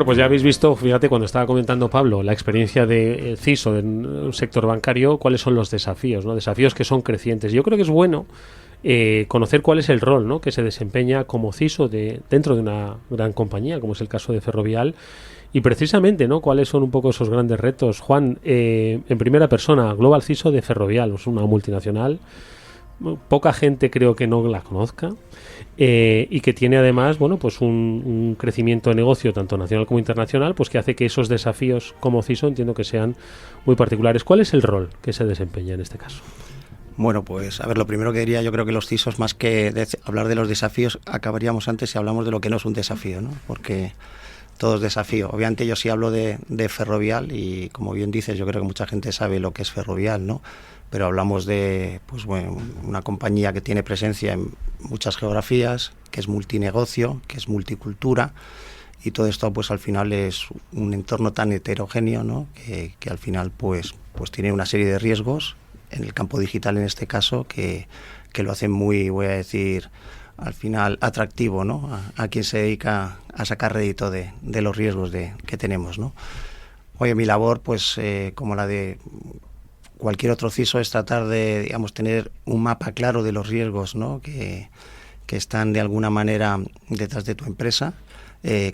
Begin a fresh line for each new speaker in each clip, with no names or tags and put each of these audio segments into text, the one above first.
Bueno, pues ya habéis visto, fíjate, cuando estaba comentando Pablo la experiencia de CISO en un sector bancario, cuáles son los desafíos, ¿no? Desafíos que son crecientes. Yo creo que es bueno conocer cuál es el rol, ¿no?, que se desempeña como CISO dentro de una gran compañía, como es el caso de Ferrovial, y precisamente, ¿no?, cuáles son un poco esos grandes retos. Juan, en primera persona, Global CISO de Ferrovial, es una multinacional, poca gente creo que no la conozca, y que tiene además, bueno, pues un crecimiento de negocio tanto nacional como internacional, pues que hace que esos desafíos como CISO entiendo que sean muy particulares. ¿Cuál es el rol que se desempeña en este caso?
Bueno, pues a ver, lo primero que diría, yo creo que los CISOs, más que hablar de los desafíos, acabaríamos antes si hablamos de lo que no es un desafío, ¿no? Porque todo es desafío. Obviamente yo sí hablo de Ferrovial y, como bien dices, yo creo que mucha gente sabe lo que es Ferrovial, ¿no? Pero hablamos de, pues bueno, una compañía que tiene presencia en muchas geografías, que es multinegocio, que es multicultura, y todo esto pues al final es un entorno tan heterogéneo, ¿no?, que al final pues tiene una serie de riesgos en el campo digital, en este caso, que lo hacen muy, voy a decir, al final atractivo, ¿no?, a quien se dedica a sacar rédito de los riesgos que tenemos, ¿no? Oye, mi labor, pues como la de cualquier otro CISO, es tratar de, digamos, tener un mapa claro de los riesgos, ¿no?, que están de alguna manera detrás de tu empresa,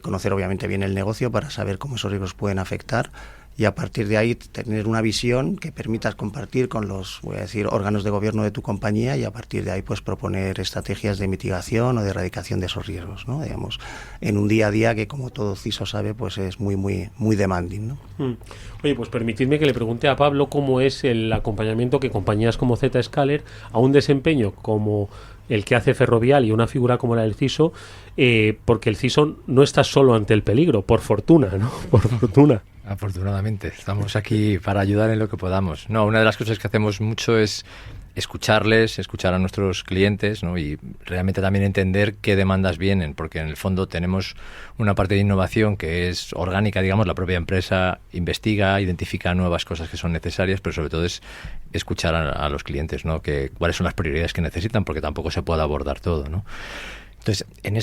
conocer obviamente bien el negocio para saber cómo esos riesgos pueden afectar, y a partir de ahí tener una visión que permitas compartir con los, voy a decir, órganos de gobierno de tu compañía, y a partir de ahí pues proponer estrategias de mitigación o de erradicación de esos riesgos, ¿no?, digamos, en un día a día que, como todo CISO sabe, pues es muy demanding, ¿no?
Oye, pues permitidme que le pregunte a Pablo cómo es el acompañamiento que compañías como Zscaler a un desempeño como el que hace Ferrovial y una figura como la del CISO, porque el CISO no está solo ante el peligro, por fortuna, ¿no? Por fortuna.
Afortunadamente, estamos aquí para ayudar en lo que podamos. No, una de las cosas que hacemos mucho es escucharles, escuchar a nuestros clientes, ¿no?, y realmente también entender qué demandas vienen, porque en el fondo tenemos una parte de innovación que es orgánica, digamos, la propia empresa investiga, identifica nuevas cosas que son necesarias, pero sobre todo es escuchar a los clientes, ¿no?, que cuáles son las prioridades que necesitan, porque tampoco se puede abordar todo, ¿no? Entonces, en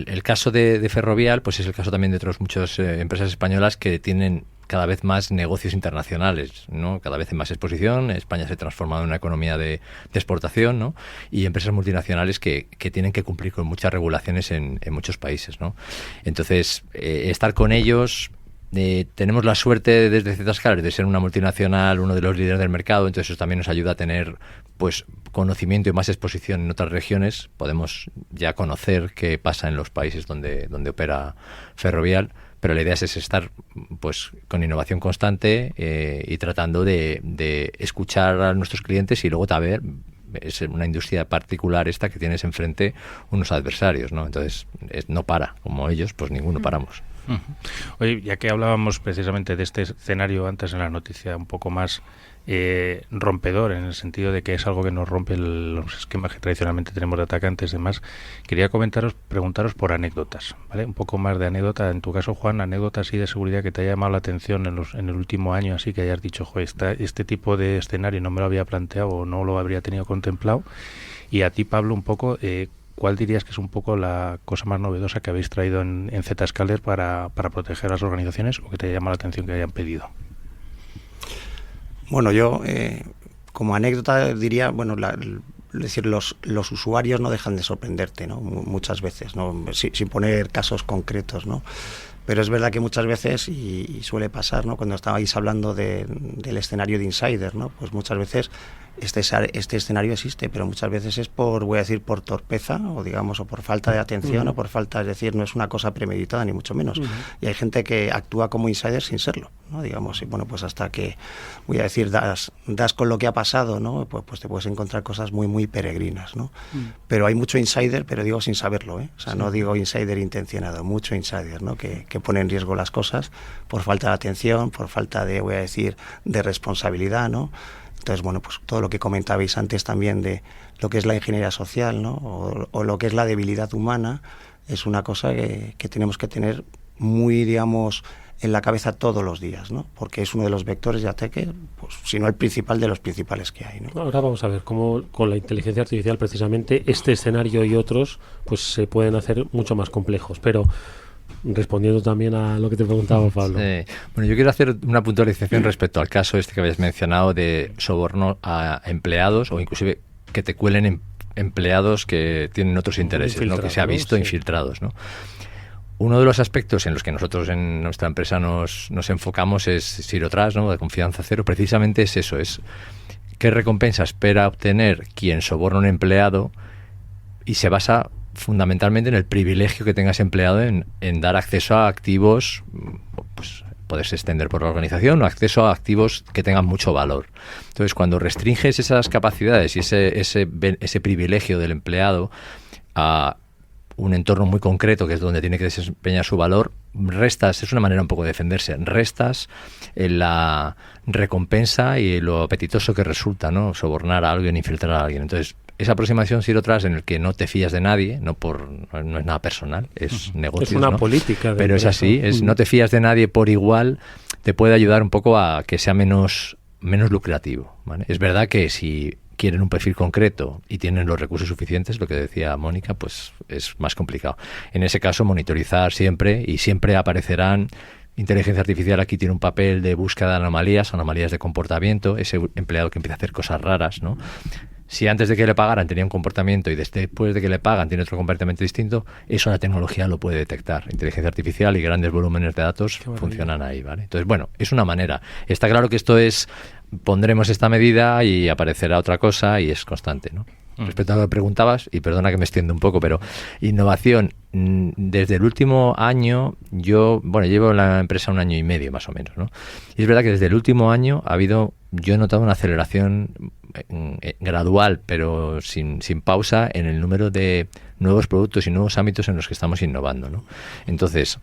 el caso de Ferrovial, pues es el caso también de otras muchas empresas españolas que tienen cada vez más negocios internacionales, ¿no? Cada vez en más exposición. España se ha transformado en una economía de exportación, ¿no?, y empresas multinacionales que tienen que cumplir con muchas regulaciones en muchos países, ¿no? Entonces, estar con ellos... tenemos la suerte desde Zscaler de ser una multinacional, uno de los líderes del mercado, entonces eso también nos ayuda a tener pues conocimiento y más exposición en otras regiones. Podemos ya conocer qué pasa en los países donde opera Ferrovial, pero la idea es estar pues con innovación constante y tratando de escuchar a nuestros clientes, y luego también es una industria particular esta que tienes enfrente unos adversarios, ¿no? Entonces no para, como ellos, pues ninguno paramos.
Oye, ya que hablábamos precisamente de este escenario antes en la noticia, un poco más rompedor, en el sentido de que es algo que nos rompe los esquemas que tradicionalmente tenemos de atacantes y demás, quería preguntaros por anécdotas, ¿vale? Un poco más de anécdota, en tu caso, Juan, anécdotas así de seguridad que te haya llamado la atención en el último año, así que hayas dicho, este tipo de escenario no me lo había planteado o no lo habría tenido contemplado. Y a ti, Pablo, un poco... ¿cuál dirías que es un poco la cosa más novedosa que habéis traído en Zscaler para proteger a las organizaciones, o que te haya llamado la atención que hayan pedido?
Bueno, yo como anécdota diría, bueno, es decir, los usuarios no dejan de sorprenderte, ¿no?, muchas veces, ¿no?, sin poner casos concretos, ¿no? Pero es verdad que muchas veces, y suele pasar, ¿no?, cuando estabais hablando del escenario de Insider, ¿no?, pues muchas veces este escenario existe, pero muchas veces es por torpeza, o digamos, o por falta de atención, o por falta, es decir, no es una cosa premeditada, ni mucho menos. Y hay gente que actúa como insider sin serlo, ¿no?, digamos, y bueno, pues hasta que, voy a decir, das con lo que ha pasado, ¿no?, pues te puedes encontrar cosas muy peregrinas, ¿no? Pero hay mucho insider, pero digo sin saberlo, ¿eh? O sea, no digo insider intencionado, mucho insider, ¿no?, que pone en riesgo las cosas por falta de atención, por falta de, voy a decir, de responsabilidad, ¿no? Entonces, bueno, pues todo lo que comentabais antes también de lo que es la ingeniería social, ¿no?, o lo que es la debilidad humana, es una cosa que tenemos que tener muy, digamos, en la cabeza todos los días, ¿no? Porque es uno de los vectores de ataque, pues, si no el principal de los principales que hay, ¿no?
Ahora vamos a ver cómo con la inteligencia artificial precisamente este escenario y otros pues se pueden hacer mucho más complejos, pero respondiendo también a lo que te preguntaba Pablo.
Sí. Bueno, yo quiero hacer una puntualización respecto al caso este que habías mencionado de soborno a empleados o inclusive que te cuelen empleados que tienen otros intereses, ¿no? Que se ha visto, infiltrados, ¿no? Uno de los aspectos en los que nosotros en nuestra empresa nos enfocamos es Zero Trust, ¿no? De confianza cero, precisamente es eso, es qué recompensa espera obtener quien soborna a un empleado, y se basa fundamentalmente en el privilegio que tenga ese empleado en dar acceso a activos, pues poderse extender por la organización, o acceso a activos que tengan mucho valor. Entonces, cuando restringes esas capacidades y ese privilegio del empleado a un entorno muy concreto, que es donde tiene que desempeñar su valor, restas, es una manera un poco de defenderse, restas la recompensa y lo apetitoso que resulta, ¿no? Sobornar a alguien, infiltrar a alguien. Entonces, esa aproximación Zero Trust en el que no te fías de nadie, no es nada personal, es negocio.
Es una política.
Pero es así, no te fías de nadie por igual, te puede ayudar un poco a que sea menos lucrativo, ¿vale? Es verdad que si quieren un perfil concreto y tienen los recursos suficientes, lo que decía Mónica, pues es más complicado. En ese caso, monitorizar siempre, y siempre aparecerán. Inteligencia artificial aquí tiene un papel de búsqueda de anomalías de comportamiento, ese empleado que empieza a hacer cosas raras, ¿no? Si antes de que le pagaran tenía un comportamiento y después de que le pagan tiene otro comportamiento distinto, eso la tecnología lo puede detectar. Inteligencia artificial y grandes volúmenes de datos funcionan ahí, ¿vale? Entonces, bueno, es una manera. Está claro que esto pondremos esta medida y aparecerá otra cosa, y es constante, ¿no? Respecto a lo que preguntabas, y perdona que me extiendo un poco, pero innovación, desde el último año, yo llevo en la empresa 1 año y medio más o menos, ¿no? Y es verdad que desde el último año yo he notado una aceleración gradual, pero sin pausa, en el número de nuevos productos y nuevos ámbitos en los que estamos innovando, ¿no? Entonces,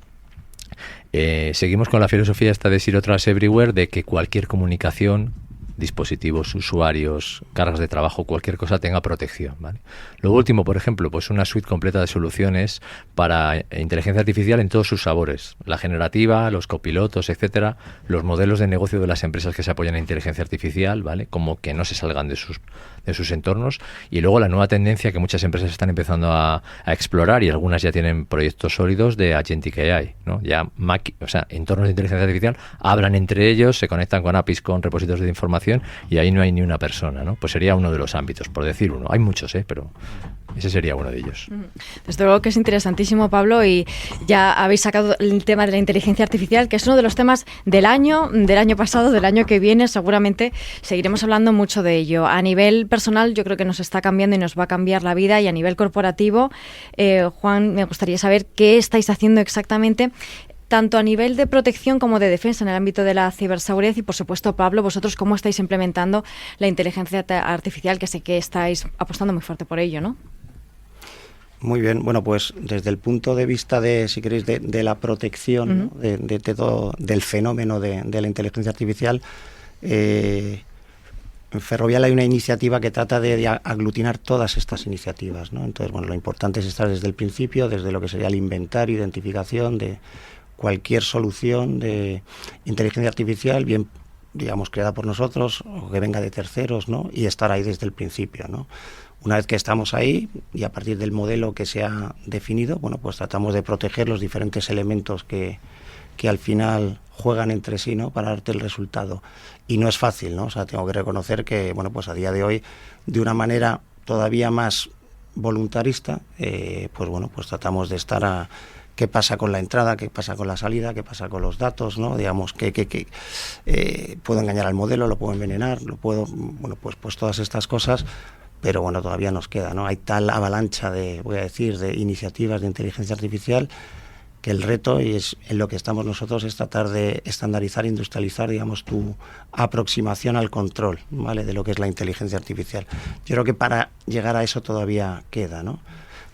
seguimos con la filosofía esta de Zero Trust Everywhere, de que cualquier comunicación, dispositivos, usuarios, cargas de trabajo, cualquier cosa tenga protección, ¿vale? Lo último, por ejemplo, pues una suite completa de soluciones para inteligencia artificial en todos sus sabores, la generativa, los copilotos, etcétera, los modelos de negocio de las empresas que se apoyan en inteligencia artificial, ¿vale? Como que no se salgan de sus entornos, y luego la nueva tendencia que muchas empresas están empezando a explorar, y algunas ya tienen proyectos sólidos de Agentic AI, ¿no? Ya entornos de inteligencia artificial hablan entre ellos, se conectan con APIs, con repositorios de información, y ahí no hay ni una persona, ¿no? Pues sería uno de los ámbitos, por decir uno. Hay muchos, pero ese sería uno de ellos.
Desde luego que es interesantísimo, Pablo, y ya habéis sacado el tema de la inteligencia artificial, que es uno de los temas del año pasado, del año que viene. Seguramente seguiremos hablando mucho de ello. A nivel personal, yo creo que nos está cambiando y nos va a cambiar la vida, y a nivel corporativo, Juan, me gustaría saber qué estáis haciendo exactamente, tanto a nivel de protección como de defensa en el ámbito de la ciberseguridad, y por supuesto, Pablo, vosotros cómo estáis implementando la inteligencia artificial, que sé que estáis apostando muy fuerte por ello, ¿no?
Muy bien, bueno, pues desde el punto de vista si queréis, de la protección, ¿no? de todo, del fenómeno de la inteligencia artificial, en Ferrovial hay una iniciativa que trata de aglutinar todas estas iniciativas, ¿no? Entonces, bueno, lo importante es estar desde el principio, desde lo que sería el inventario, identificación de cualquier solución de inteligencia artificial, bien, digamos, creada por nosotros o que venga de terceros, ¿no? Y estar ahí desde el principio, ¿no? Una vez que estamos ahí, y a partir del modelo que se ha definido, bueno, pues tratamos de proteger los diferentes elementos que al final juegan entre sí, ¿no? Para darte el resultado. Y no es fácil, ¿no? O sea, tengo que reconocer que, bueno, pues a día de hoy, de una manera todavía más voluntarista, pues bueno, pues tratamos de estar qué pasa con la entrada, qué pasa con la salida, qué pasa con los datos, ¿no? Digamos que puedo engañar al modelo, lo puedo envenenar, bueno, pues todas estas cosas, pero bueno, todavía nos queda, ¿no? Hay tal avalancha de iniciativas de inteligencia artificial, que el reto, y es en lo que estamos nosotros, es tratar de estandarizar, industrializar, digamos, tu aproximación al control, ¿vale?, de lo que es la inteligencia artificial. Yo creo que para llegar a eso todavía queda, ¿no?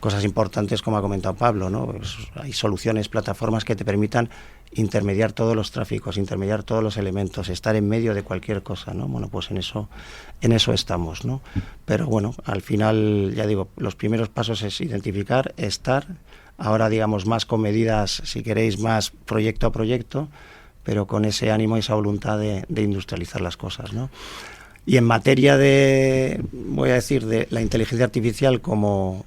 Cosas importantes, como ha comentado Pablo, ¿no? Pues hay soluciones, plataformas que te permitan intermediar todos los tráficos, intermediar todos los elementos, estar en medio de cualquier cosa, ¿no? Bueno, pues en eso estamos, ¿no? Pero bueno, al final, ya digo, los primeros pasos es identificar, estar, ahora digamos más con medidas, si queréis, más proyecto a proyecto, pero con ese ánimo y esa voluntad de industrializar las cosas, ¿no? Y en materia de, voy a decir, de la inteligencia artificial como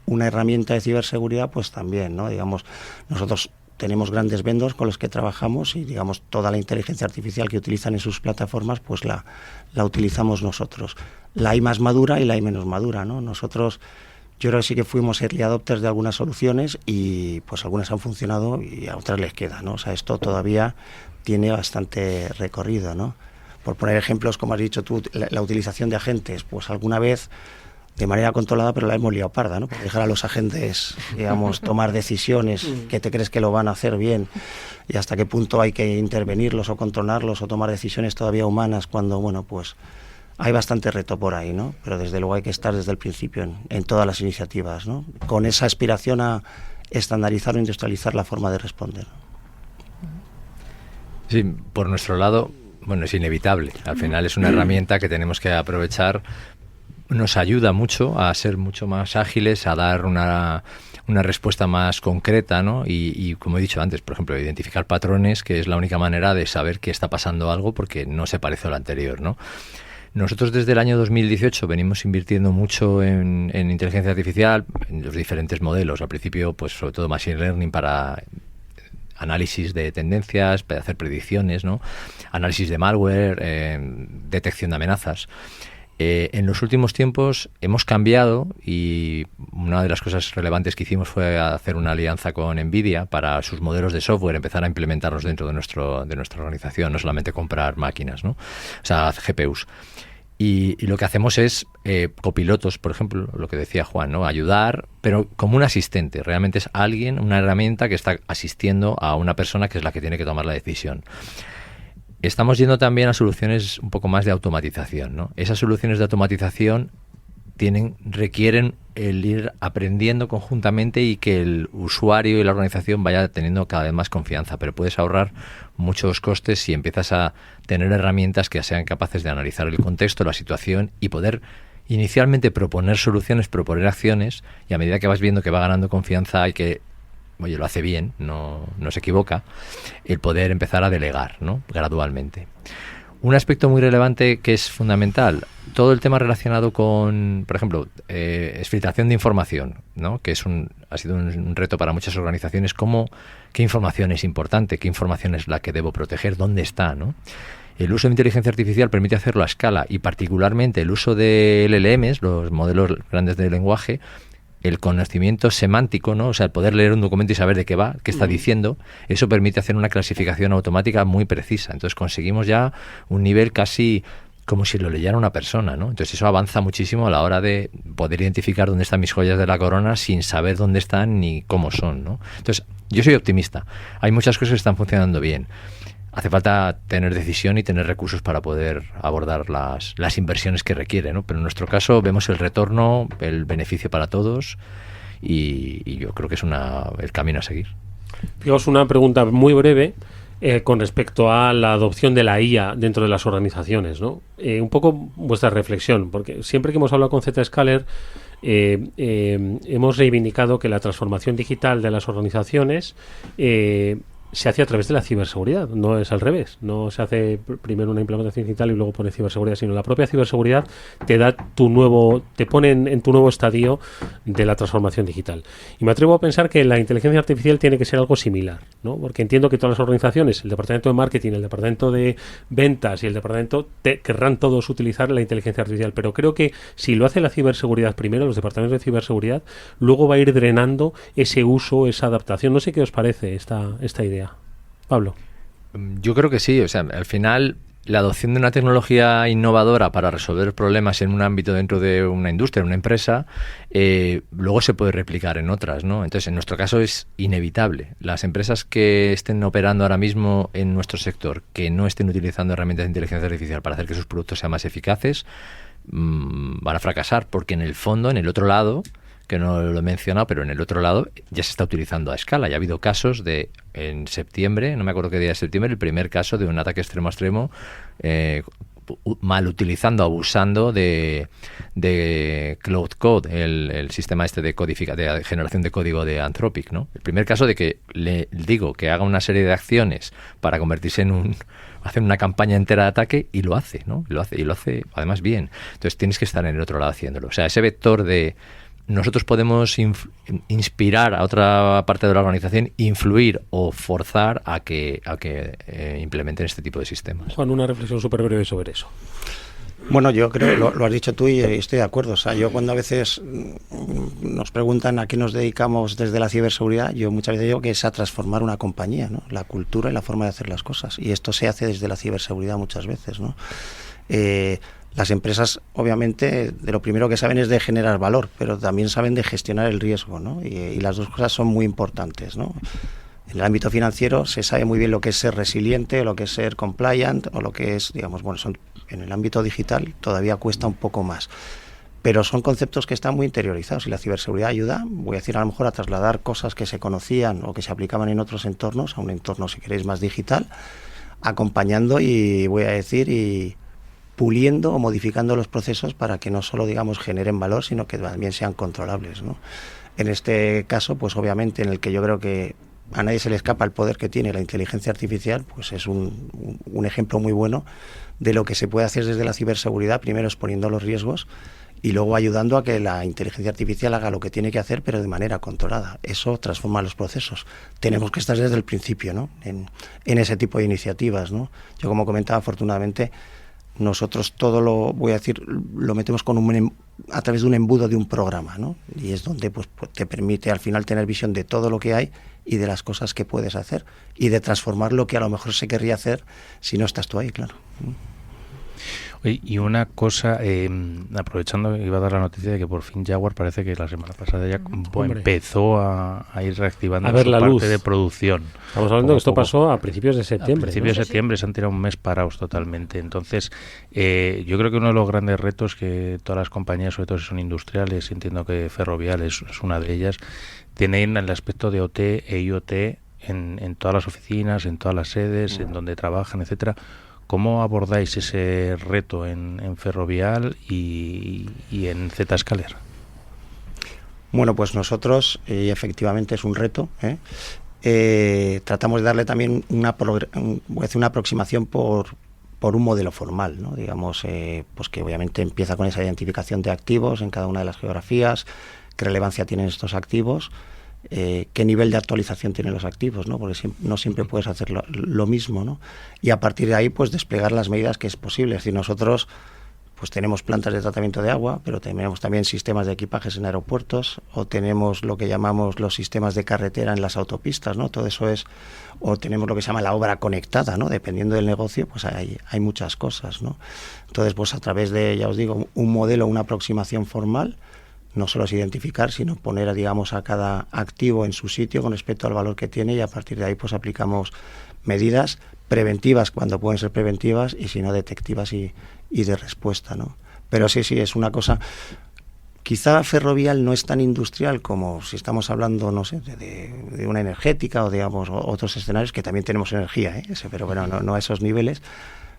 una herramienta de ciberseguridad, pues también, ¿no? Digamos, nosotros tenemos grandes vendors con los que trabajamos y, digamos, toda la inteligencia artificial que utilizan en sus plataformas, pues la utilizamos nosotros. La hay más madura y la hay menos madura, ¿no? Nosotros, yo creo que sí que fuimos early adopters de algunas soluciones y, pues, algunas han funcionado y a otras les queda, ¿no? O sea, esto todavía tiene bastante recorrido, ¿no? Por poner ejemplos, como has dicho tú, la utilización de agentes, pues alguna vez de manera controlada, pero la hemos liado parda, ¿no? Por dejar a los agentes, digamos, tomar decisiones que te crees que lo van a hacer bien y hasta qué punto hay que intervenirlos o controlarlos o tomar decisiones todavía humanas cuando, bueno, pues hay bastante reto por ahí, ¿no? Pero desde luego hay que estar desde el principio en todas las iniciativas, ¿no? Con esa aspiración a estandarizar o industrializar la forma de responder.
Sí, por nuestro lado, bueno, es inevitable. Al final es una herramienta que tenemos que aprovechar. Nos ayuda mucho a ser mucho más ágiles, a dar una respuesta más concreta, ¿no? Y como he dicho antes, por ejemplo, identificar patrones, que es la única manera de saber que está pasando algo porque no se parece a lo anterior, ¿no? Nosotros desde el año 2018 venimos invirtiendo mucho en inteligencia artificial, en los diferentes modelos. Al principio, pues sobre todo machine learning para análisis de tendencias, para hacer predicciones, ¿no? Análisis de malware, detección de amenazas. En los últimos tiempos hemos cambiado y una de las cosas relevantes que hicimos fue hacer una alianza con NVIDIA para sus modelos de software, empezar a implementarlos dentro de nuestra organización, no solamente comprar máquinas, ¿no? O sea, GPUs. Y lo que hacemos es copilotos, por ejemplo, lo que decía Juan, ¿no? Ayudar, pero como un asistente. Realmente es alguien, una herramienta que está asistiendo a una persona que es la que tiene que tomar la decisión. Estamos yendo también a soluciones un poco más de automatización, ¿no? Esas soluciones de automatización requieren el ir aprendiendo conjuntamente y que el usuario y la organización vaya teniendo cada vez más confianza, pero puedes ahorrar muchos costes si empiezas a tener herramientas que sean capaces de analizar el contexto, la situación y poder inicialmente proponer soluciones, proponer acciones, y a medida que vas viendo que va ganando confianza y que oye, lo hace bien, no se equivoca, el poder empezar a delegar, ¿no? Gradualmente. Un aspecto muy relevante que es fundamental, todo el tema relacionado con, por ejemplo, filtración de información, ¿no? Que ha sido un reto para muchas organizaciones, qué información es importante, qué información es la que debo proteger, dónde está, ¿no? El uso de inteligencia artificial permite hacerlo a escala y particularmente el uso de LLMs, los modelos grandes de lenguaje, el conocimiento semántico, ¿no? O sea, el poder leer un documento y saber de qué va, qué está diciendo, eso permite hacer una clasificación automática muy precisa. Entonces conseguimos ya un nivel casi como si lo leyera una persona, ¿no? Entonces eso avanza muchísimo a la hora de poder identificar dónde están mis joyas de la corona sin saber dónde están ni cómo son, ¿no? Entonces yo soy optimista. Hay muchas cosas que están funcionando bien. Hace falta tener decisión y tener recursos para poder abordar las inversiones que requiere, ¿no? Pero en nuestro caso vemos el retorno, el beneficio para todos y yo creo que es el camino a seguir.
Fijaos, una pregunta muy breve con respecto a la adopción de la IA dentro de las organizaciones, ¿no? Un poco vuestra reflexión, porque siempre que hemos hablado con Zscaler hemos reivindicado que la transformación digital de las organizaciones se hace a través de la ciberseguridad, no es al revés, no se hace primero una implementación digital y luego pone ciberseguridad, sino la propia ciberseguridad te pone en tu nuevo estadio de la transformación digital. Y me atrevo a pensar que la inteligencia artificial tiene que ser algo similar, ¿no? Porque entiendo que todas las organizaciones, el departamento de marketing, el departamento de ventas y el departamento querrán todos utilizar la inteligencia artificial, pero creo que si lo hace la ciberseguridad primero, los departamentos de ciberseguridad, luego va a ir drenando ese uso, esa adaptación. No sé qué os parece esta idea. Pablo.
Yo creo que sí, o sea, al final la adopción de una tecnología innovadora para resolver problemas en un ámbito dentro de una industria, una empresa, luego se puede replicar en otras, ¿no? Entonces, en nuestro caso es inevitable. Las empresas que estén operando ahora mismo en nuestro sector, que no estén utilizando herramientas de inteligencia artificial para hacer que sus productos sean más eficaces, van a fracasar, porque en el fondo, en el otro lado, que no lo he mencionado, pero en el otro lado ya se está utilizando a escala. Ya ha habido casos de, en septiembre, no me acuerdo qué día de septiembre, el primer caso de un ataque extremo a extremo, mal utilizando, abusando de Cloud Code, el sistema este de generación de código de Anthropic, ¿no? El primer caso de que le digo que haga una serie de acciones para convertirse en hacer una campaña entera de ataque, y lo hace, ¿no? Y lo hace además bien. Entonces tienes que estar en el otro lado haciéndolo. O sea, ese vector de nosotros podemos inspirar a otra parte de la organización, influir o forzar a que implementen este tipo de sistemas.
Juan, una reflexión súper breve sobre eso.
Bueno, yo creo, lo has dicho tú y estoy de acuerdo. O sea, yo cuando a veces nos preguntan a qué nos dedicamos desde la ciberseguridad, yo muchas veces digo que es a transformar una compañía, ¿no? La cultura y la forma de hacer las cosas. Y esto se hace desde la ciberseguridad muchas veces, ¿no? Las empresas, obviamente, de lo primero que saben es de generar valor, pero también saben de gestionar el riesgo, ¿no? Y las dos cosas son muy importantes, ¿no? En el ámbito financiero se sabe muy bien lo que es ser resiliente, lo que es ser compliant, o lo que es, digamos, bueno, en el ámbito digital todavía cuesta un poco más. Pero son conceptos que están muy interiorizados, y la ciberseguridad ayuda, voy a decir, a lo mejor a trasladar cosas que se conocían o que se aplicaban en otros entornos, a un entorno, si queréis, más digital, acompañando y, voy a decir, y puliendo o modificando los procesos para que no solo, digamos, generen valor, sino que también sean controlables, ¿no? En este caso, pues obviamente, en el que yo creo que a nadie se le escapa el poder que tiene la inteligencia artificial, pues es un ejemplo muy bueno de lo que se puede hacer desde la ciberseguridad, primero exponiendo los riesgos y luego ayudando a que la inteligencia artificial haga lo que tiene que hacer, pero de manera controlada. Eso transforma los procesos. Tenemos que estar desde el principio, ¿no? En ese tipo de iniciativas, ¿no? Yo, como comentaba, afortunadamente, nosotros todo lo metemos a través de un embudo de un programa, ¿no? Y es donde pues te permite al final tener visión de todo lo que hay y de las cosas que puedes hacer y de transformar lo que a lo mejor se querría hacer si no estás tú ahí, claro.
Oye, y una cosa, aprovechando, iba a dar la noticia de que por fin Jaguar parece que la semana pasada ya empezó a ir reactivando su parte de producción.
Estamos hablando de que esto pasó a principios de septiembre.
A principios de septiembre se han tirado un mes parados totalmente. Entonces, yo creo que uno de los grandes retos que todas las compañías, sobre todo si son industriales, entiendo que Ferrovial es una de ellas, tienen el aspecto de OT e IoT en todas las oficinas, en todas las sedes, en donde trabajan, etcétera. ¿Cómo abordáis ese reto en Ferrovial y en Zscaler?
Bueno, pues nosotros, efectivamente es un reto, tratamos de darle también una aproximación por un modelo formal, ¿no? Digamos, pues que obviamente empieza con esa identificación de activos en cada una de las geografías, qué relevancia tienen estos activos, qué nivel de actualización tienen los activos, ¿no? Porque no siempre puedes hacer lo mismo, ¿no? Y a partir de ahí, pues desplegar las medidas que es posible. Es decir, nosotros pues tenemos plantas de tratamiento de agua, pero tenemos también sistemas de equipajes en aeropuertos, o tenemos lo que llamamos los sistemas de carretera en las autopistas, ¿no? Todo eso es, o tenemos lo que se llama la obra conectada, ¿no? Dependiendo del negocio, pues hay muchas cosas, ¿no? Entonces, pues a través de, ya os digo, un modelo, una aproximación formal, no solo es identificar, sino poner, digamos, a cada activo en su sitio con respecto al valor que tiene, y a partir de ahí pues aplicamos medidas preventivas cuando pueden ser preventivas, y si no, detectivas y de respuesta, ¿no? Pero sí, es una cosa. Quizá Ferrovial no es tan industrial como si estamos hablando, no sé, de una energética o, digamos, otros escenarios, que también tenemos energía, pero bueno, no a esos niveles.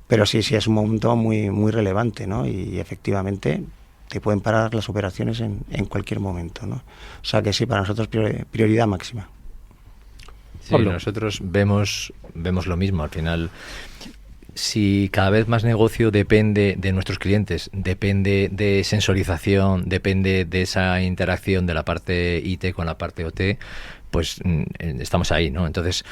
Pero sí es un momento muy, muy relevante, ¿no? Y efectivamente te pueden parar las operaciones en cualquier momento, ¿no? O sea que sí, para nosotros prioridad máxima.
Sí, nosotros vemos lo mismo. Al final, si cada vez más negocio depende de nuestros clientes, depende de sensorización, depende de esa interacción de la parte IT con la parte OT, pues estamos ahí, ¿no? Entonces,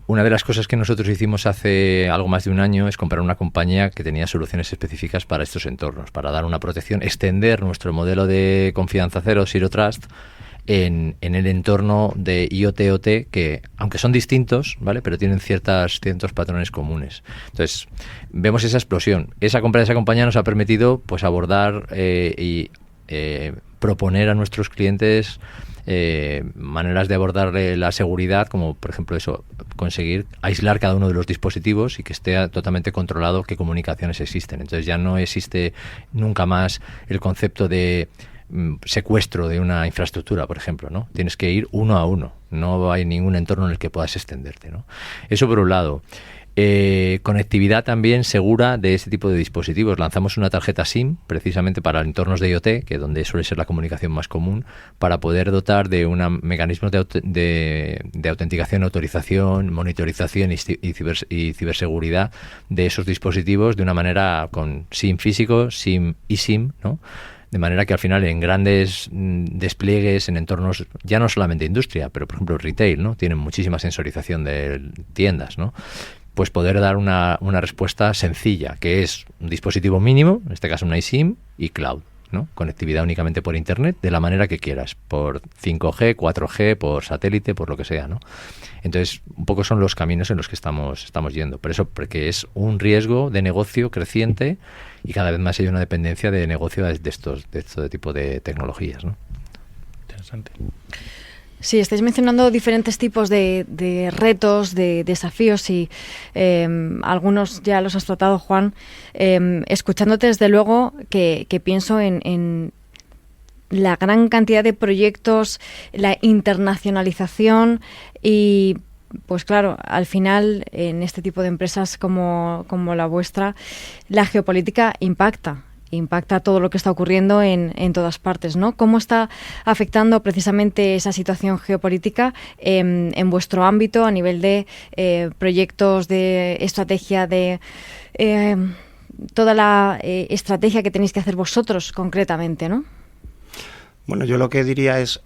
una de las cosas que nosotros hicimos hace algo más de un año es comprar una compañía que tenía soluciones específicas para estos entornos, para dar una protección, extender nuestro modelo de confianza cero, Zero Trust, en el entorno de IoT-OT, que aunque son distintos, ¿vale?, pero tienen ciertos patrones comunes. Entonces, vemos esa explosión. Esa compra de esa compañía nos ha permitido pues abordar y proponer a nuestros clientes maneras de abordar la seguridad, como por ejemplo eso, conseguir aislar cada uno de los dispositivos y que esté totalmente controlado qué comunicaciones existen. Entonces ya no existe nunca más el concepto de secuestro de una infraestructura, por ejemplo, ¿no? Tienes que ir uno a uno, no hay ningún entorno en el que puedas extenderte, ¿no? Eso por un lado. Conectividad también segura de este tipo de dispositivos. Lanzamos una tarjeta SIM precisamente para entornos de IoT, que donde suele ser la comunicación más común, para poder dotar de mecanismos de autenticación, autorización, monitorización y ciberseguridad de esos dispositivos de una manera con SIM físico, SIM y SIM, ¿no? De manera que al final en grandes despliegues en entornos, ya no solamente industria, pero por ejemplo retail, ¿no? Tienen muchísima sensorización de tiendas, ¿no? Pues poder dar una respuesta sencilla, que es un dispositivo mínimo, en este caso una eSIM, y cloud, ¿no? Conectividad únicamente por internet, de la manera que quieras, por 5G, 4G, por satélite, por lo que sea, ¿no? Entonces, un poco son los caminos en los que estamos yendo. Por eso, porque es un riesgo de negocio creciente y cada vez más hay una dependencia de negocio de este tipo de tecnologías, ¿no?
Interesante.
Sí, estáis mencionando diferentes tipos de retos, de desafíos y algunos ya los has tratado, Juan. Escuchándote, desde luego, que pienso en la gran cantidad de proyectos, la internacionalización y, pues claro, al final, en este tipo de empresas como la vuestra, la geopolítica impacta todo lo que está ocurriendo en todas partes, ¿no? ¿Cómo está afectando precisamente esa situación geopolítica en vuestro ámbito a nivel de proyectos, de estrategia, de toda la estrategia que tenéis que hacer vosotros concretamente, ¿no?
Bueno, yo lo que diría es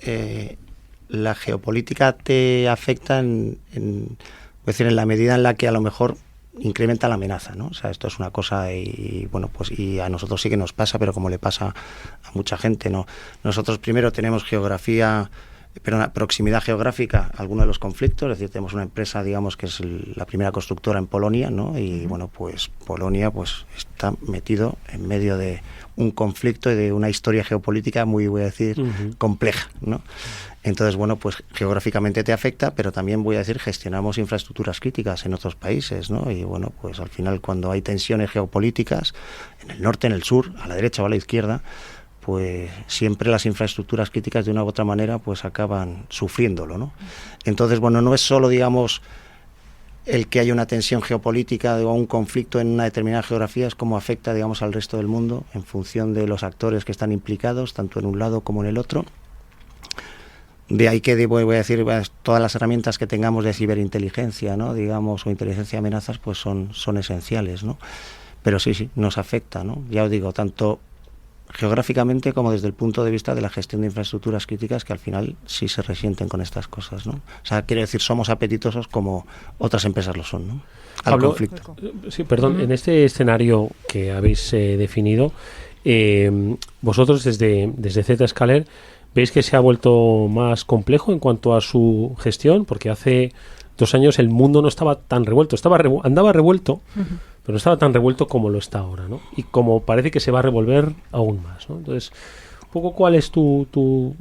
la geopolítica te afecta en la medida en la que a lo mejor incrementa la amenaza, ¿no? O sea, esto es una cosa y bueno, pues y a nosotros sí que nos pasa, pero como le pasa a mucha gente, ¿no? Nosotros primero tenemos proximidad geográfica a algunos de los conflictos, es decir, tenemos una empresa, digamos, que es la primera constructora en Polonia, ¿no? Y bueno, pues Polonia pues está metido en medio de un conflicto y de una historia geopolítica muy, voy a decir, compleja, ¿no? Entonces, bueno, pues geográficamente te afecta, pero también, voy a decir, gestionamos infraestructuras críticas en otros países, ¿no? Y bueno, pues al final cuando hay tensiones geopolíticas, en el norte, en el sur, a la derecha o a la izquierda, pues siempre las infraestructuras críticas de una u otra manera pues acaban sufriéndolo, ¿no? Entonces, bueno, no es solo, digamos, el que haya una tensión geopolítica o un conflicto en una determinada geografía, es como afecta, digamos, al resto del mundo en función de los actores que están implicados, tanto en un lado como en el otro. De ahí que voy a decir, todas las herramientas que tengamos de ciberinteligencia, ¿no? Digamos, o inteligencia de amenazas, pues son esenciales, ¿no? Pero sí, nos afecta, ¿no? Ya os digo, tanto geográficamente como desde el punto de vista de la gestión de infraestructuras críticas, que al final sí se resienten con estas cosas, ¿no? O sea, quiere decir, somos apetitosos como otras empresas lo son, ¿no? Al
Pablo,
conflicto.
Sí, perdón, en este escenario que habéis definido, vosotros desde Zscaler, ¿veis que se ha vuelto más complejo en cuanto a su gestión? Porque hace 2 años el mundo no estaba tan revuelto, andaba revuelto, pero no estaba tan revuelto como lo está ahora, ¿no? Y como parece que se va a revolver aún más, ¿no? Entonces, un poco, ¿cuál es tu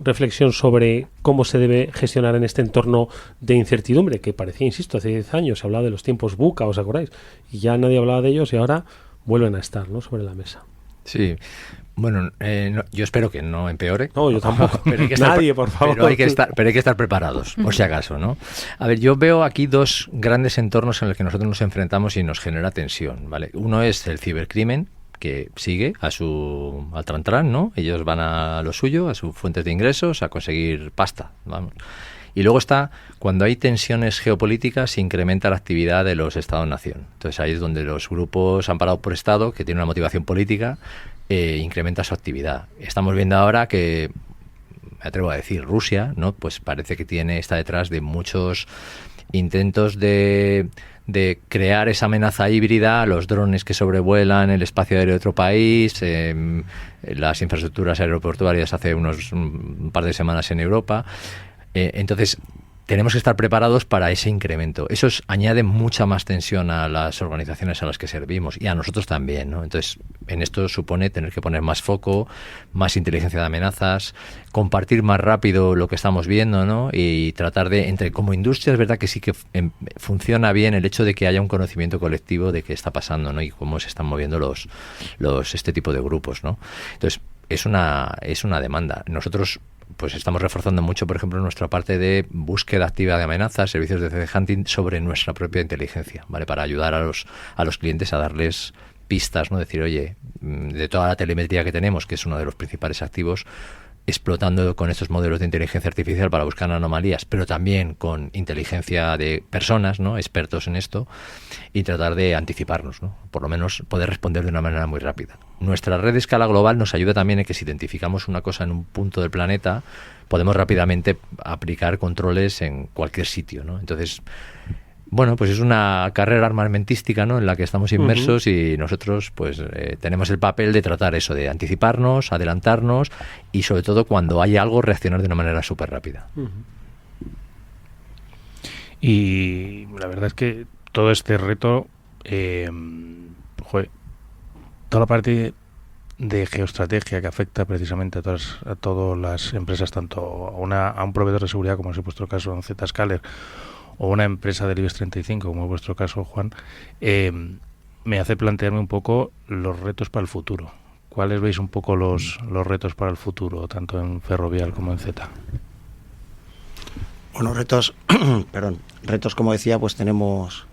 reflexión sobre cómo se debe gestionar en este entorno de incertidumbre? Que parecía, insisto, hace 10 años se hablaba de los tiempos VUCA, ¿os acordáis? Y ya nadie hablaba de ellos y ahora vuelven a estar, ¿no?, sobre la mesa.
Sí. Bueno, yo espero que no empeore.
No, yo tampoco.
Pero hay que estar,
nadie, por favor.
Pero hay que estar preparados, por si acaso, ¿no? A ver, yo veo aquí 2 grandes entornos en los que nosotros nos enfrentamos y nos genera tensión, ¿vale? Uno es el cibercrimen, que sigue al trantrán, ¿no? Ellos van a lo suyo, a sus fuentes de ingresos, a conseguir pasta, vamos. Y luego está, cuando hay tensiones geopolíticas, se incrementa la actividad de los Estados-nación. Entonces ahí es donde los grupos amparados por Estado, que tienen una motivación política, incrementa su actividad. Estamos viendo ahora que, me atrevo a decir, Rusia, ¿no? Pues parece que está detrás de muchos intentos de crear esa amenaza híbrida a los drones que sobrevuelan el espacio aéreo de otro país, las infraestructuras aeroportuarias hace un par de semanas en Europa. Entonces, tenemos que estar preparados para ese incremento. Eso añade mucha más tensión a las organizaciones a las que servimos y a nosotros también, ¿no? Entonces, en esto supone tener que poner más foco, más inteligencia de amenazas, compartir más rápido lo que estamos viendo, ¿no? Y tratar de, como industria, es verdad que sí que funciona bien el hecho de que haya un conocimiento colectivo de qué está pasando, ¿no? Y cómo se están moviendo este tipo de grupos, ¿no? Entonces, es una demanda. Nosotros pues estamos reforzando mucho, por ejemplo, nuestra parte de búsqueda activa de amenazas, servicios de threat hunting sobre nuestra propia inteligencia, ¿vale? Para ayudar a los clientes a darles pistas, ¿no? Decir, oye, de toda la telemetría que tenemos, que es uno de los principales activos, explotando con estos modelos de inteligencia artificial para buscar anomalías, pero también con inteligencia de personas, ¿no? Expertos en esto, y tratar de anticiparnos, ¿no? Por lo menos poder responder de una manera muy rápida. Nuestra red de escala global nos ayuda también en que si identificamos una cosa en un punto del planeta, podemos rápidamente aplicar controles en cualquier sitio, ¿no? Entonces, bueno, pues es una carrera armamentística, ¿no? En la que estamos inmersos y nosotros pues tenemos el papel de tratar eso, de anticiparnos, adelantarnos y sobre todo cuando hay algo reaccionar de una manera súper rápida.
Y la verdad es que todo este reto, toda la parte de geoestrategia que afecta precisamente a todas las empresas, tanto a un proveedor de seguridad como es vuestro caso en Zscaler, o una empresa del IBEX 35, como en vuestro caso, Juan, me hace plantearme un poco los retos para el futuro. ¿Cuáles veis un poco los retos para el futuro, tanto en Ferrovial como en Z?
Bueno, retos, retos como decía, pues tenemos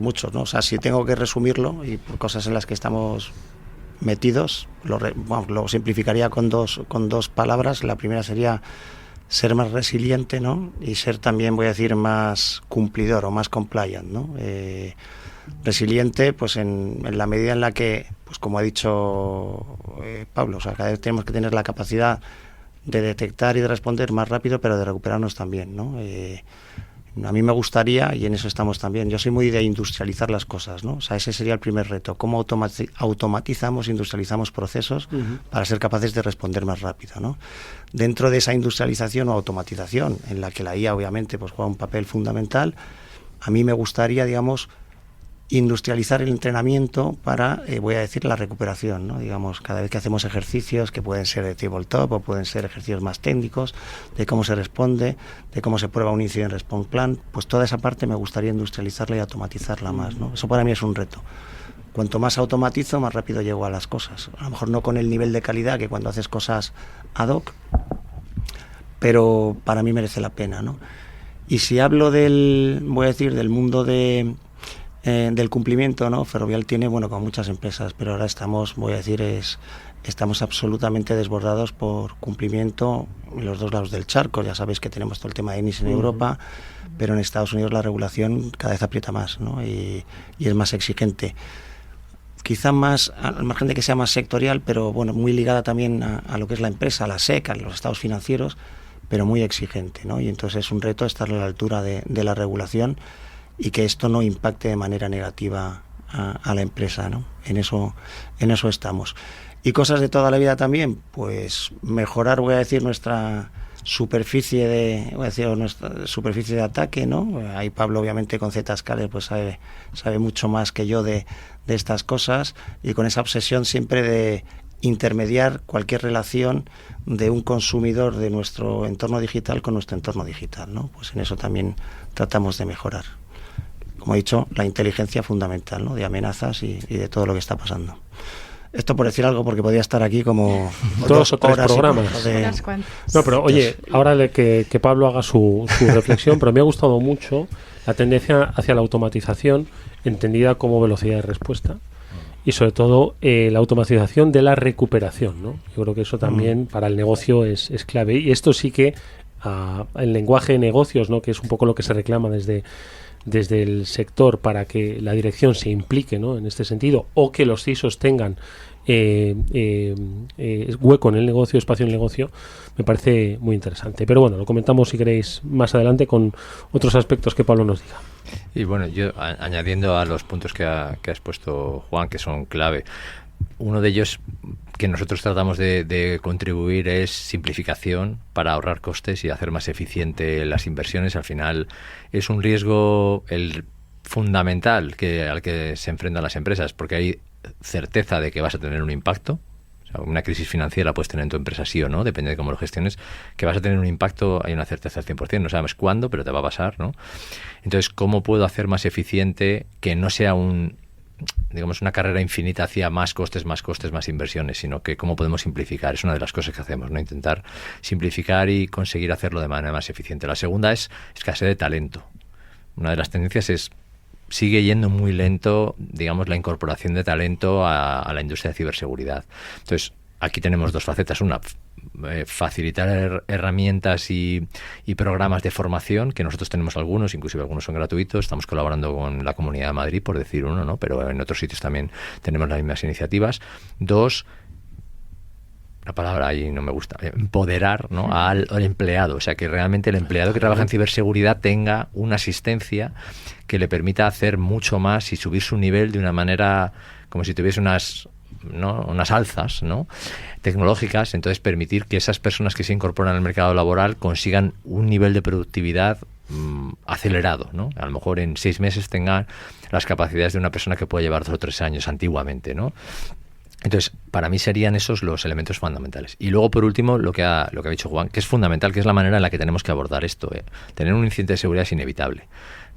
muchos, ¿no? O sea, si tengo que resumirlo, y por cosas en las que estamos metidos, lo simplificaría con dos palabras. La primera sería ser más resiliente, ¿no? Y ser también, voy a decir, más cumplidor o más compliant, ¿no? Resiliente, pues en la medida en la que, pues como ha dicho Pablo, o sea, cada vez tenemos que tener la capacidad de detectar y de responder más rápido, pero de recuperarnos también, ¿no? A mí me gustaría, y en eso estamos también, yo soy muy de industrializar las cosas, ¿no? O sea, ese sería el primer reto, cómo automatizamos, industrializamos procesos para ser capaces de responder más rápido, ¿no? Dentro de esa industrialización o automatización, en la que la IA obviamente pues juega un papel fundamental, a mí me gustaría, digamos, industrializar el entrenamiento para, voy a decir, la recuperación, ¿no? Digamos, cada vez que hacemos ejercicios que pueden ser de tabletop o pueden ser ejercicios más técnicos, de cómo se responde, de cómo se prueba un incident response plan, pues toda esa parte me gustaría industrializarla y automatizarla más, ¿no? Eso para mí es un reto. Cuanto más automatizo, más rápido llego a las cosas. A lo mejor no con el nivel de calidad que cuando haces cosas ad hoc, pero para mí merece la pena, ¿no? Y si hablo del mundo del cumplimiento, ¿no? Ferrovial tiene, bueno, con muchas empresas, pero ahora estamos absolutamente desbordados por cumplimiento en los dos lados del charco. Ya sabéis que tenemos todo el tema de ENIS en Europa, pero en Estados Unidos la regulación cada vez aprieta más, ¿no? Y es más exigente. Quizá más, al margen de que sea más sectorial, pero bueno, muy ligada también a lo que es la empresa, a la SEC, a los estados financieros, pero muy exigente, ¿no? Y entonces es un reto estar a la altura de la regulación y que esto no impacte de manera negativa a la empresa, ¿no? En eso estamos. Y cosas de toda la vida también, pues mejorar, voy a decir, nuestra superficie de ataque, ¿no? Ahí Pablo, obviamente, con Zscaler, pues sabe mucho más que yo de estas cosas, y con esa obsesión siempre de intermediar cualquier relación de un consumidor de nuestro entorno digital con nuestro entorno digital, ¿no? Pues en eso también tratamos de mejorar. Como he dicho, la inteligencia fundamental, ¿no? De amenazas y de todo lo que está pasando. Esto por decir algo, porque podría estar aquí como
2 o 3 programas. No, pero oye, ahora que Pablo haga su reflexión, pero me ha gustado mucho la tendencia hacia la automatización, entendida como velocidad de respuesta, y sobre todo la automatización de la recuperación, ¿no? Yo creo que eso también para el negocio es clave. Y esto sí que el lenguaje de negocios, ¿no? Que es un poco lo que se reclama desde el sector para que la dirección se implique, ¿no? En este sentido, o que los CISOs tengan hueco en el negocio, espacio en el negocio, me parece muy interesante. Pero bueno, lo comentamos si queréis más adelante con otros aspectos que Pablo nos diga.
Y bueno, yo añadiendo a los puntos que ha expuesto Juan, que son clave, uno de ellos que nosotros tratamos de contribuir es simplificación para ahorrar costes y hacer más eficiente las inversiones. Al final es un riesgo fundamental al que se enfrentan las empresas, porque hay certeza de que vas a tener un impacto. O sea, una crisis financiera puedes tener en tu empresa sí o no, depende de cómo lo gestiones, que vas a tener un impacto, hay una certeza al 100%, no sabes cuándo, pero te va a pasar, ¿no? Entonces, ¿cómo puedo hacer más eficiente que no sea un digamos, una carrera infinita hacia más costes, más inversiones, sino que cómo podemos simplificar. Es una de las cosas que hacemos, ¿no? Intentar simplificar y conseguir hacerlo de manera más eficiente. La segunda es escasez de talento. Una de las tendencias sigue yendo muy lento, digamos, la incorporación de talento a la industria de ciberseguridad. Entonces, aquí tenemos dos facetas. Una, facilitar herramientas y programas de formación, que nosotros tenemos algunos, inclusive algunos son gratuitos. Estamos colaborando con la Comunidad de Madrid, por decir uno, ¿no? Pero en otros sitios también tenemos las mismas iniciativas. Dos, la palabra ahí no me gusta, empoderar, ¿no? al empleado, o sea, que realmente el empleado que trabaja en ciberseguridad tenga una asistencia que le permita hacer mucho más y subir su nivel de una manera como si tuviese unas alzas, ¿no? tecnológicas. Entonces permitir que esas personas que se incorporan al mercado laboral consigan un nivel de productividad acelerado, ¿no? A lo mejor en 6 meses tengan las capacidades de una persona que puede llevar 2 o 3 años antiguamente, ¿no? Entonces, para mí serían esos los elementos fundamentales. Y luego, por último, lo que ha dicho Juan, que es fundamental, que es la manera en la que tenemos que abordar esto. Tener un incidente de seguridad es inevitable.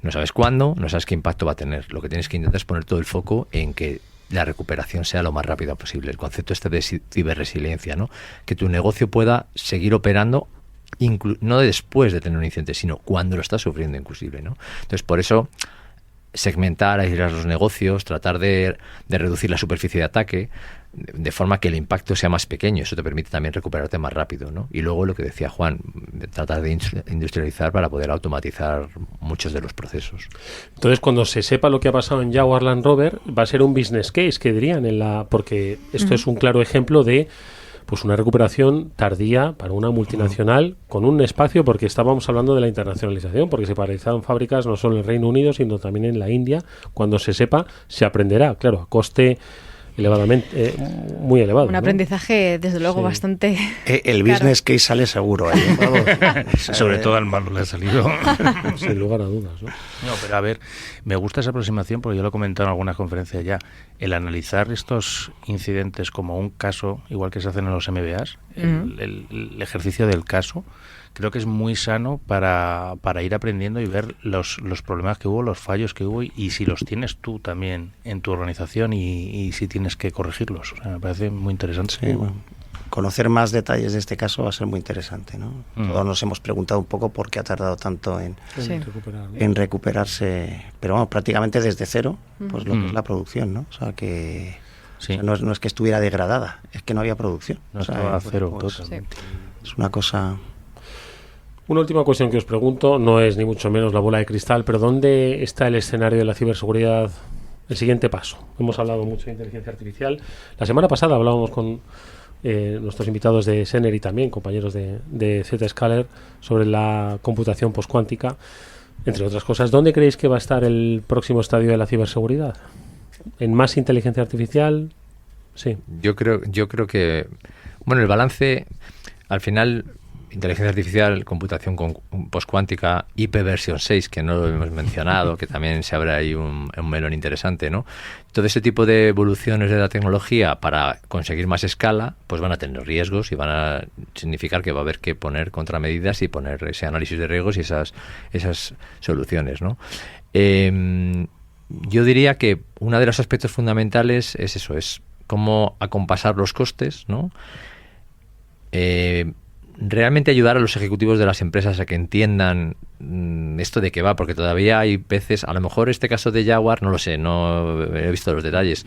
No sabes cuándo, no sabes qué impacto va a tener. Lo que tienes que intentar es poner todo el foco en que la recuperación sea lo más rápida posible. El concepto de ciberresiliencia, ¿no? Que tu negocio pueda seguir operando no después de tener un incidente, sino cuando lo estás sufriendo inclusive, ¿no? Entonces, por eso, segmentar, aislar los negocios, tratar de reducir la superficie de ataque, de forma que el impacto sea más pequeño. Eso te permite también recuperarte más rápido, ¿no? Y luego lo que decía Juan, tratar de industrializar para poder automatizar muchos de los procesos.
Entonces, cuando se sepa lo que ha pasado en Jaguar Land Rover, va a ser un business case, que dirían, porque esto es un claro ejemplo de pues una recuperación tardía para una multinacional con un espacio, porque estábamos hablando de la internacionalización, porque se paralizaron fábricas no solo en el Reino Unido, sino también en la India. Cuando se sepa, se aprenderá, claro, a coste elevadamente, muy elevado.
Un aprendizaje, desde luego, bastante
el business case sale seguro.
Sobre todo al malo le ha salido.
Sin lugar a dudas, ¿no?
No, pero a ver, me gusta esa aproximación porque yo lo he comentado en algunas conferencias ya. El analizar estos incidentes como un caso, igual que se hacen en los MBAs, el ejercicio del caso, creo que es muy sano para ir aprendiendo y ver los problemas que hubo, los fallos que hubo y si los tienes tú también en tu organización y si tienes que corregirlos. O sea, me parece muy interesante.
Sí, bueno, conocer más detalles de este caso va a ser muy interesante, ¿no? Todos nos hemos preguntado un poco por qué ha tardado tanto en recuperarse, pero vamos, prácticamente desde cero, pues lo que es la producción, ¿no? O sea, que
sí.
no es que estuviera degradada, es que no había producción.
No estaba a cero,
pues,
totalmente.
Es una cosa...
Una última cuestión que os pregunto, no es ni mucho menos la bola de cristal, pero ¿dónde está el escenario de la ciberseguridad? El siguiente paso. Hemos hablado mucho de inteligencia artificial. La semana pasada hablábamos con nuestros invitados de Sener y también compañeros de Zscaler sobre la computación postcuántica, entre otras cosas. ¿Dónde creéis que va a estar el próximo estadio de la ciberseguridad? ¿En más inteligencia artificial? Sí.
Yo creo que, bueno, el balance, al final, inteligencia artificial, computación postcuántica, IP versión 6, que no lo hemos mencionado, que también se abre ahí un melón interesante, ¿no? Todo ese tipo de evoluciones de la tecnología para conseguir más escala, pues van a tener riesgos y van a significar que va a haber que poner contramedidas y poner ese análisis de riesgos y esas soluciones, ¿no? Yo diría que uno de los aspectos fundamentales es eso, es cómo acompasar los costes, ¿no? Realmente ayudar a los ejecutivos de las empresas a que entiendan esto de qué va, porque todavía hay veces, a lo mejor este caso de Jaguar, no lo sé, no he visto los detalles,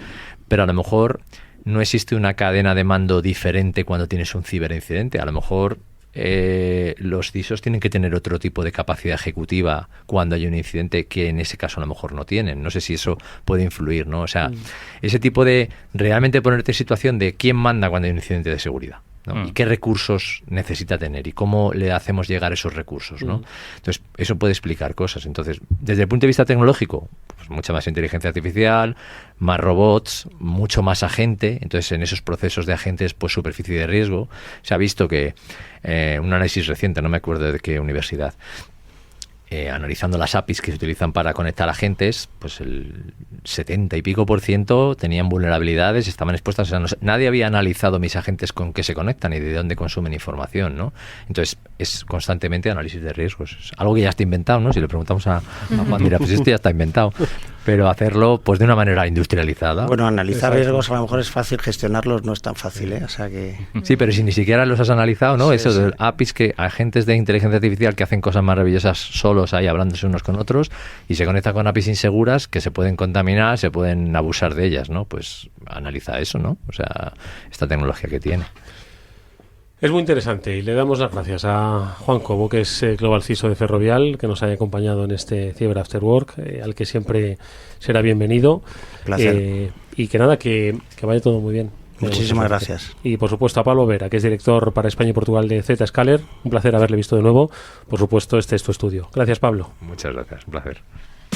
pero a lo mejor no existe una cadena de mando diferente cuando tienes un ciberincidente. A lo mejor los CISOs tienen que tener otro tipo de capacidad ejecutiva cuando hay un incidente que en ese caso a lo mejor no tienen. No sé si eso puede influir, ¿no? O sea, ese tipo de realmente ponerte en situación de quién manda cuando hay un incidente de seguridad, ¿no? Y qué recursos necesita tener y cómo le hacemos llegar esos recursos, ¿no? Entonces, eso puede explicar cosas. Entonces, desde el punto de vista tecnológico, pues mucha más inteligencia artificial, más robots, mucho más agente. Entonces, en esos procesos de agentes, pues superficie de riesgo. Se ha visto que un análisis reciente, no me acuerdo de qué universidad, analizando las APIs que se utilizan para conectar agentes, pues el 70 y pico % tenían vulnerabilidades, estaban expuestas. O sea, nadie había analizado mis agentes con qué se conectan y de dónde consumen información, ¿no? Entonces, es constantemente análisis de riesgos. Es algo que ya está inventado, ¿no? Si le preguntamos a Juan, dirá, pues esto ya está inventado. pero hacerlo pues de una manera industrializada.
Bueno, analizar riesgos a lo mejor es fácil, gestionarlos no es tan fácil, ¿eh? O sea que...
Sí, pero si ni siquiera los has analizado, ¿no?
Sí,
Eso
sí.
de APIs, que agentes de inteligencia artificial que hacen cosas maravillosas solos ahí hablándose unos con otros, y se conectan con APIs inseguras que se pueden contaminar, se pueden abusar de ellas, ¿no? Pues analiza eso, ¿no? O sea, esta tecnología que tiene.
Es muy interesante y le damos las gracias a Juan Cobo, que es Global CISO de Ferrovial, que nos haya acompañado en este Cyber After Work, al que siempre será bienvenido.
Placer.
Y que nada, que vaya todo muy bien.
Muchísimas gracias.
Y por supuesto a Pablo Vera, que es director para España y Portugal de Zscaler. Un placer haberle visto de nuevo. Por supuesto, este es tu estudio. Gracias, Pablo.
Muchas gracias, un placer.